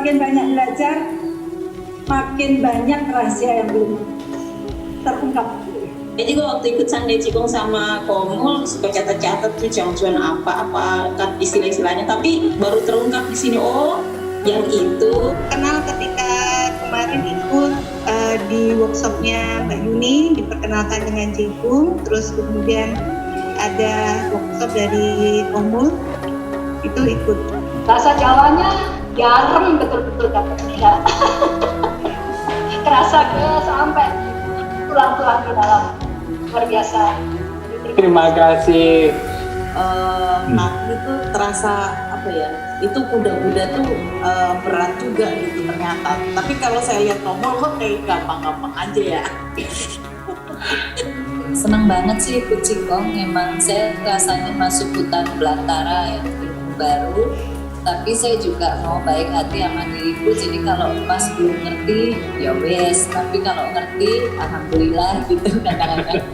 makin banyak belajar, makin banyak rahasia yang belum terungkap. Jadi waktu ikut Sangde Cikong sama Komul suka catat-catat tuh cuan apa istilah-istilahnya, tapi baru terungkap di sini. Oh, yang itu kenal ketika kemarin ikut di workshopnya Mbak Yuni, diperkenalkan dengan Cikong, terus kemudian ada workshop dari Komul, itu ikut. Bahasa Jawanya garam betul-betul kata dia. Kerasa sampai tulang-tulang di dalam, luar biasa. Terima kasih. Aku itu terasa apa ya? Itu kuda-kuda tuh berat juga gitu ternyata. Tapi kalau saya lihat Komul kok kayak gampang-gampang aja ya. Senang banget sih ikut Cikong. Memang saya rasanya masuk hutan belantara yang ilmu baru. Tapi saya juga mau baik hati sama diriku. Jadi kalau pas belum ngerti ya wes. Tapi kalau ngerti alhamdulillah gitu kadang-kadang.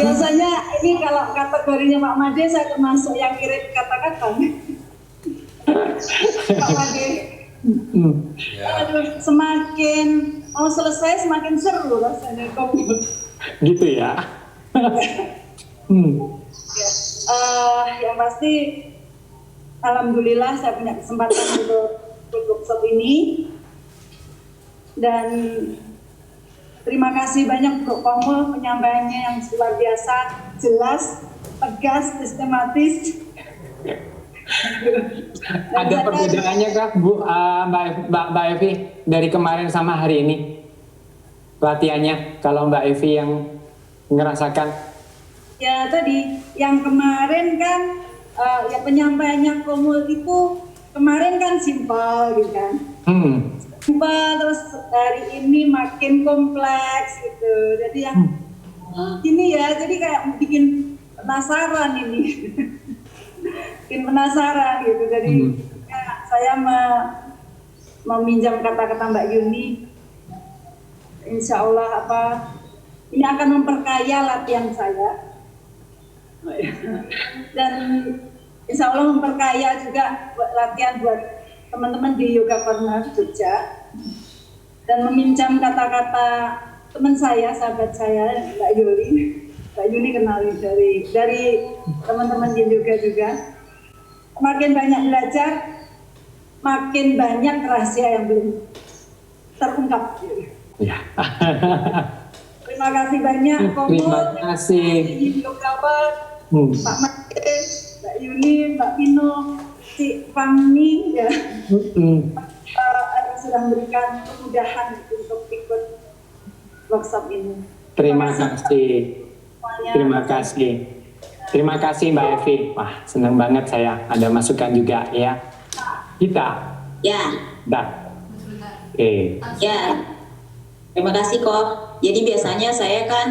Biasanya ini kalau kategorinya Pak Made saya termasuk yang kirim kata-kata. Pak Made, aduh, semakin mau selesai semakin seru rasanya Komul. Gitu ya. Yang pasti alhamdulillah saya punya kesempatan untuk workshop ini, dan terima kasih banyak untuk Komul, penyampaiannya yang luar biasa, jelas, tegas, sistematis. Ada perbedaannya kah Bu, Mbak Evi dari kemarin sama hari ini latihannya, kalau Mbak Evi yang ngerasakan? Ya tadi yang kemarin kan ya penyampaiannya Komul itu kemarin kan simpel gitu kan. Simpel, terus hari ini makin kompleks gitu. Jadi yang ini ya, jadi kayak bikin penasaran ini. Bikin penasaran gitu. Jadi ya, saya meminjam kata-kata Mbak Yuni. Insya Allah ini akan memperkaya latihan saya. Dan insya Allah memperkaya juga latihan buat teman-teman di Yoga Corner Jogja, dan meminjam kata-kata teman saya, sahabat saya Mbak Yuli. Mbak Yuli kenali dari teman-teman di Yoga juga. Makin banyak belajar, makin banyak rahasia yang belum terungkap. Ya. Terima kasih banyak Komul. Terima kasih. Yoga Pak Made, Mbak Yuni, Mbak Pino, Si Fahmi ya, sudah memberikan kemudahan untuk ikut workshop ini. Terima kasih. Terima kasih. Terima kasih Mbak Evi. Wah, senang banget saya ada masukan juga ya. Kita. Ya. Oke. Ya. Terima kasih kok. Jadi biasanya saya kan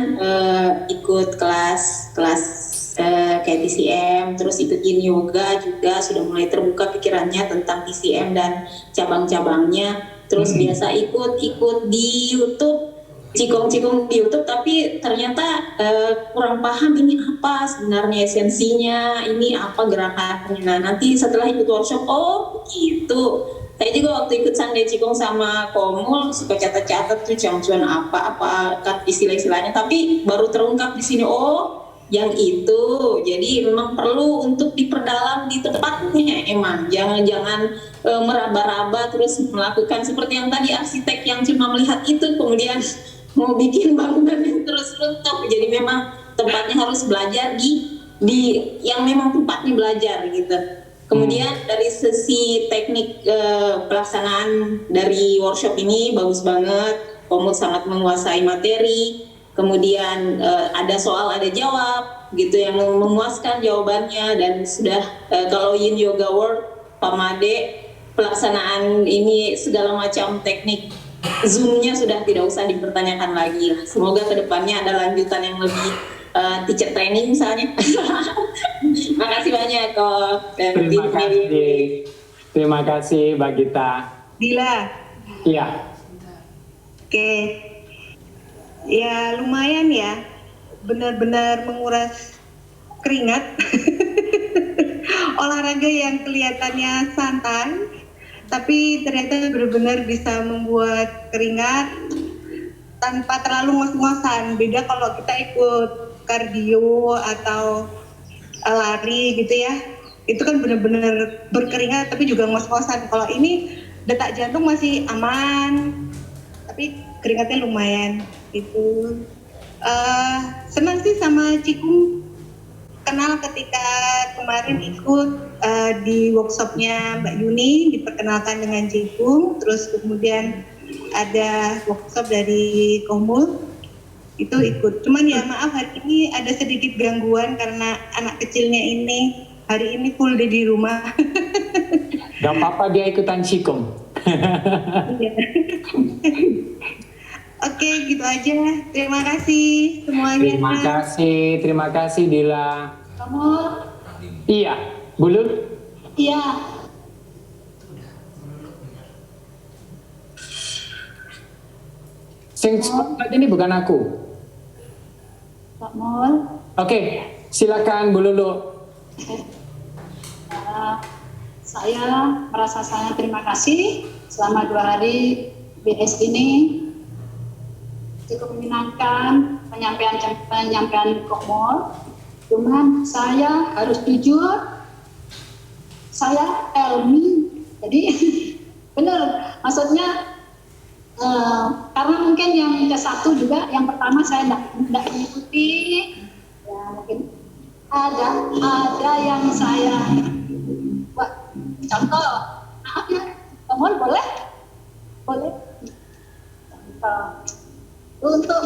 ikut kelas kayak TCM, terus ikutin yoga juga, sudah mulai terbuka pikirannya tentang TCM dan cabang-cabangnya. Terus biasa ikut di YouTube, Cikong di YouTube, tapi ternyata kurang paham ini apa sebenarnya esensinya, ini apa gerakannya. Nah, nanti setelah ikut workshop, oh gitu. Saya juga waktu ikut Sangde Cikong sama Komul suka catat-catat tuh cuan apa istilah-istilahnya, tapi baru terungkap di sini. Oh, yang itu. Jadi memang perlu untuk diperdalam di tempatnya, emang jangan meraba-raba terus melakukan seperti yang tadi arsitek yang cuma melihat itu kemudian mau bikin bangunan yang terus runtuh. Jadi memang tempatnya harus belajar di yang memang tempatnya belajar gitu. Kemudian dari sisi teknik pelaksanaan dari workshop ini bagus banget, Komul sangat menguasai materi. Kemudian ada soal, ada jawab gitu yang memuaskan jawabannya, dan sudah kalau Yin Yoga World Pak Made pelaksanaan ini segala macam teknik Zoom-nya sudah tidak usah dipertanyakan lagi lah. Semoga kedepannya ada lanjutan yang lebih teacher training misalnya. Makasih banyak kok. Dan Terima tim kasih. Mary. Terima kasih Mbak Gita. Dila. Iya. Oke. Ya lumayan ya. Benar-benar menguras keringat. Olahraga yang kelihatannya santai, tapi ternyata benar-benar bisa membuat keringat tanpa terlalu ngos-ngosan. Beda kalau kita ikut kardio atau lari gitu ya, itu kan benar-benar berkeringat tapi juga ngos-ngosan. Kalau ini detak jantung masih aman, tapi keringatnya lumayan gitu. Senang sih sama Cikung, kenal ketika kemarin ikut di workshopnya Mbak Yuni, diperkenalkan dengan Cikung, terus kemudian ada workshop dari Komul, itu ikut. Cuman ya maaf hari ini ada sedikit gangguan karena anak kecilnya ini hari ini full day di rumah. Gak apa-apa dia ikutan Cikum. Iya. Oke, gitu aja. Terima kasih semuanya. Terima kasih Dila. Kamu? Iya, Bulul. Iya. Sing spotlight ini bukan aku. Pak Mul. Oke, silakan Bu Lulu. Saya merasa sangat terima kasih selama 2 hari BS ini cukup menyenangkan penyampaian Komol. Cuman saya harus jujur, saya Elmi, jadi benar maksudnya karena mungkin yang ke-1 juga, yang pertama saya tidak mengikuti, ya mungkin ada yang saya buat contoh, maaf ya, Komol boleh untuk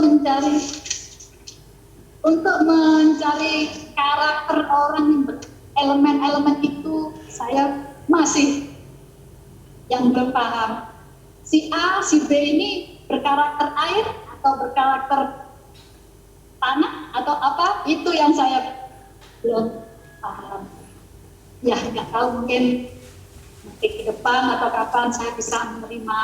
mencari karakter orang yang elemen-elemen itu saya masih yang belum paham. Si A, si B ini berkarakter air atau berkarakter tanah atau apa, itu yang saya belum paham. Ya nggak tahu, mungkin nanti ke depan atau kapan saya bisa menerima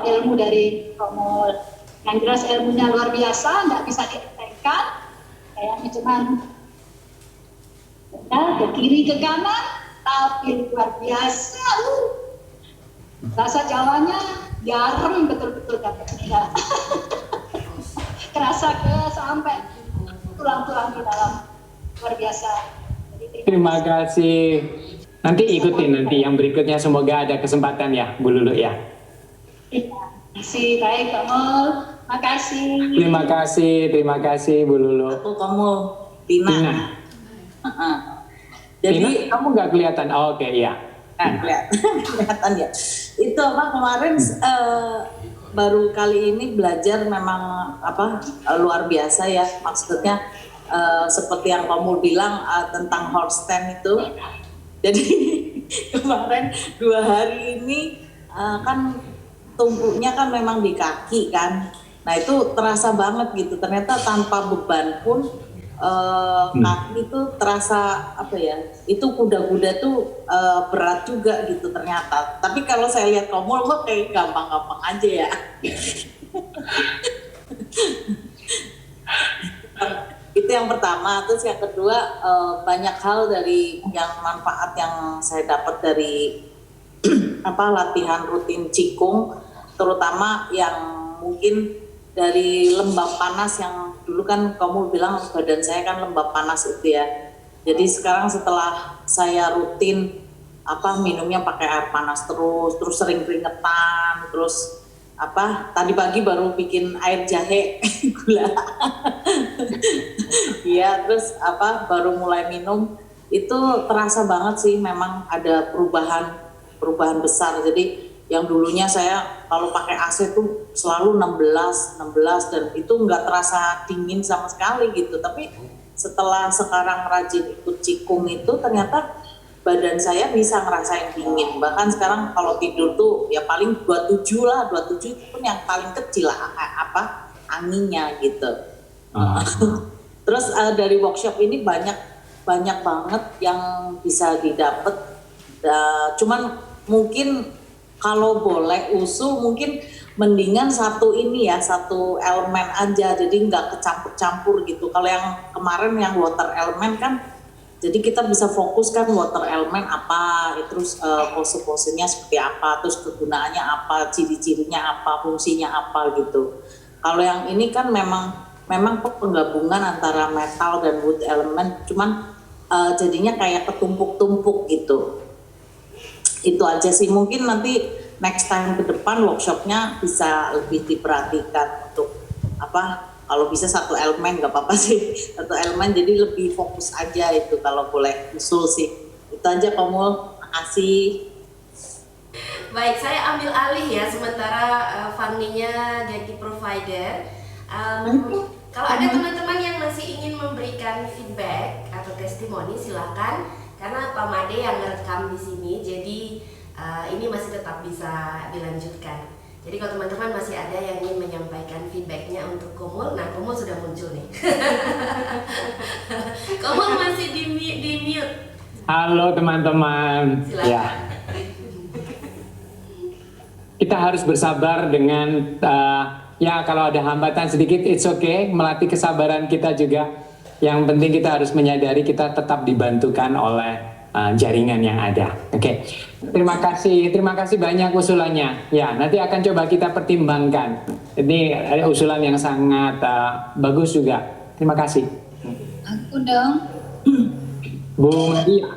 ilmu dari Komul. Yang jelas ilmunya luar biasa, nggak bisa dientengkan. Kayaknya cuman ke kiri ke kanan, tapi luar biasa. Bahasa Jawanya garam betul-betul katanya. Kerasa sampai tulang-tulang di dalam, luar biasa. Jadi, Terima kasih. Nanti ikutin nanti yang berikutnya, semoga ada kesempatan ya Bu Lulu ya. Terima kasih, baik Komul. Makasih. Terima kasih Bu Lulu. Aku kamu Tina. Jadi Tina, kamu nggak kelihatan? Oh, oke, iya. kelihatan ya. Itu apa kemarin baru kali ini belajar memang luar biasa ya. Maksudnya seperti yang kamu bilang tentang Holstein itu. Jadi kemarin 2 hari ini kan tumpuknya kan memang di kaki kan. Nah itu terasa banget gitu, ternyata tanpa beban pun kaki itu terasa apa ya, itu kuda-kuda tuh berat juga gitu ternyata. Tapi kalau saya lihat kamu kayak gampang-gampang aja ya. Itu yang pertama. Terus yang kedua, banyak hal dari yang manfaat yang saya dapat dari latihan rutin Cikung, terutama yang mungkin dari lembab panas yang dulu kan kamu bilang badan saya kan lembab panas itu ya. Jadi sekarang setelah saya rutin minumnya pakai air panas terus sering keringetan, terus tadi pagi baru bikin air jahe gula. Iya, terus baru mulai minum, itu terasa banget sih memang ada perubahan besar. Jadi yang dulunya saya kalau pakai AC tuh selalu 16 dan itu nggak terasa dingin sama sekali gitu. Tapi setelah sekarang rajin ikut Cikung itu ternyata badan saya bisa ngerasain dingin. Bahkan sekarang kalau tidur tuh ya paling 27 lah, 27 itu pun yang paling kecil lah anginnya gitu. Terus dari workshop ini banyak banget yang bisa didapat. Cuman mungkin kalau boleh usul mungkin mendingan satu elemen aja, jadi nggak kecampur-campur gitu. Kalau yang kemarin yang water element kan, jadi kita bisa fokus kan water element apa, terus pose-posenya seperti apa, terus kegunaannya apa, ciri-cirinya apa, fungsinya apa gitu. Kalau yang ini kan memang penggabungan antara metal dan wood element, cuman jadinya kayak ketumpuk-tumpuk gitu. Itu aja sih, mungkin nanti next time ke depan workshopnya bisa lebih diperhatikan untuk kalau bisa satu elemen nggak apa-apa sih, satu elemen jadi lebih fokus aja itu kalau boleh usul sih. Itu aja Komul, makasih. Baik, saya ambil alih ya sementara Fanny-nya jadi provider. Kalau ada teman-teman yang masih ingin memberikan feedback atau testimoni silakan, karena Pak Made yang merekam di sini, jadi ini masih tetap bisa dilanjutkan. Jadi kalau teman-teman masih ada yang ingin menyampaikan feedbacknya untuk Komul, nah Komul sudah muncul nih. Komul masih di mute. Halo teman-teman. Silakan. Ya. Kita harus bersabar dengan ya kalau ada hambatan sedikit, it's okay, melatih kesabaran kita juga. Yang penting kita harus menyadari kita tetap dibantukan oleh jaringan yang ada. Oke. Terima kasih banyak usulannya. Ya, nanti akan coba kita pertimbangkan. Ini ada usulan yang sangat bagus juga. Terima kasih. Aku dong. Bu Maria,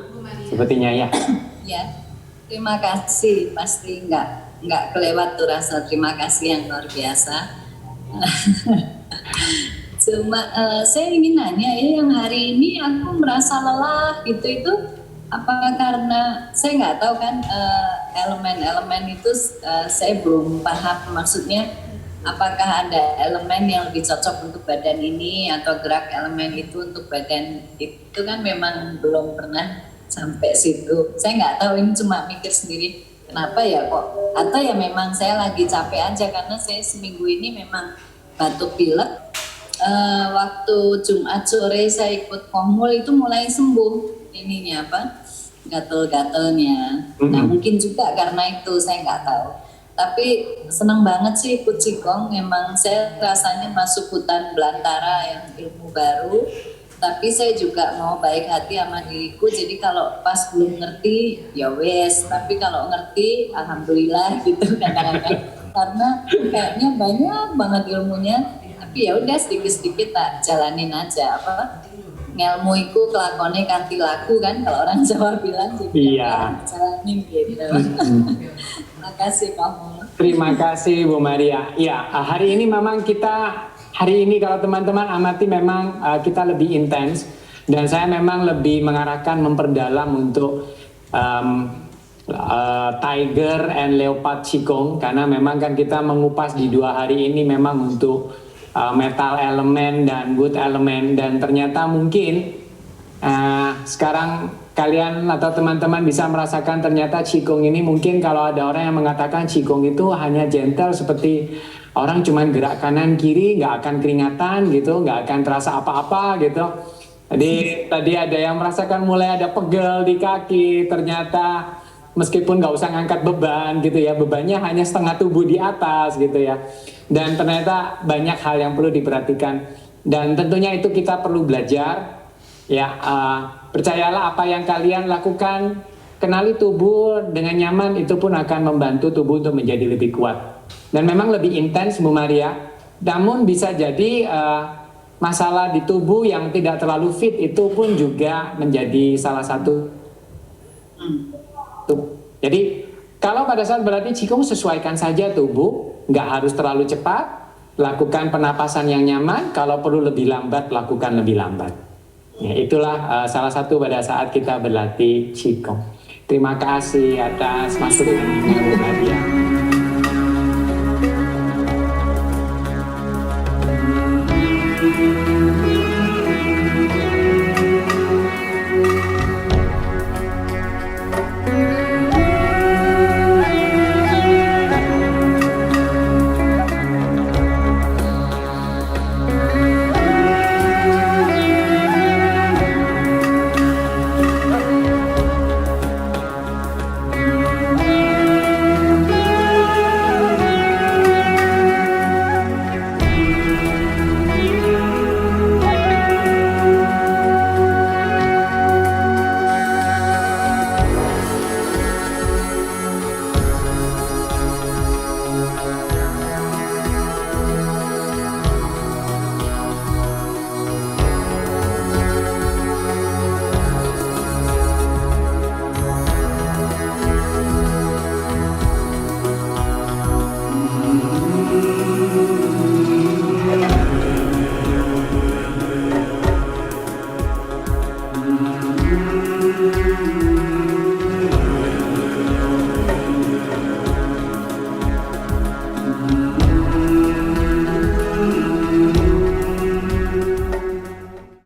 sepertinya ya. Ya, terima kasih. Pasti nggak kelewat tuh rasa terima kasih yang luar biasa. Cuma saya ingin nanya ya, yang hari ini aku merasa lelah gitu, itu apakah karena saya nggak tahu kan elemen-elemen itu saya belum paham maksudnya, apakah ada elemen yang lebih cocok untuk badan ini atau gerak elemen itu untuk badan itu, kan memang belum pernah sampai situ. Saya nggak tahu, ini cuma mikir sendiri kenapa ya kok, atau ya memang saya lagi capek aja karena saya seminggu ini memang batuk pilek. Waktu Jumat sore saya ikut Komul itu mulai sembuh ininya gatel-gatelnya. Nah mungkin juga karena itu, saya nggak tahu. Tapi senang banget sih ikut Qigong. Memang saya rasanya masuk hutan belantara yang ilmu baru. Tapi saya juga mau baik hati sama diriku. Jadi kalau pas belum ngerti ya wes. Tapi kalau ngerti alhamdulillah gitu kadang-kadang. Karena kayaknya banyak banget ilmunya. Tapi ya udah sedikit-sedikit tak jalanin aja ngelmu iku kelakone kanthi laku kan kalau orang Jawa bilang, jadi iya. Jalanin gitu. Makasih kamu. Terima kasih Bu Maria. Ya, hari ini memang kalau teman-teman amati memang kita lebih intens, dan saya memang lebih mengarahkan memperdalam untuk Tiger and Leopard Qigong, karena memang kan kita mengupas di 2 hari ini memang untuk metal elemen dan wood elemen, dan ternyata mungkin sekarang kalian atau teman-teman bisa merasakan ternyata Qigong ini, mungkin kalau ada orang yang mengatakan Qigong itu hanya gentle seperti orang cuman gerak kanan kiri nggak akan keringatan gitu, nggak akan terasa apa-apa gitu. Jadi tadi ada yang merasakan mulai ada pegel di kaki, ternyata meskipun nggak usah ngangkat beban gitu ya, bebannya hanya setengah tubuh di atas gitu ya. Dan ternyata banyak hal yang perlu diperhatikan, dan tentunya itu kita perlu belajar ya. Percayalah apa yang kalian lakukan, kenali tubuh dengan nyaman, itu pun akan membantu tubuh untuk menjadi lebih kuat. Dan memang lebih intens Bu Maria, namun bisa jadi masalah di tubuh yang tidak terlalu fit itu pun juga menjadi salah satu. Jadi kalau pada saat berlatih Qigong, sesuaikan saja tubuh, nggak harus terlalu cepat, lakukan penapasan yang nyaman, kalau perlu lebih lambat, lakukan lebih lambat. Ya, itulah salah satu pada saat kita berlatih Qigong. Terima kasih atas masukannya Bu Nadia.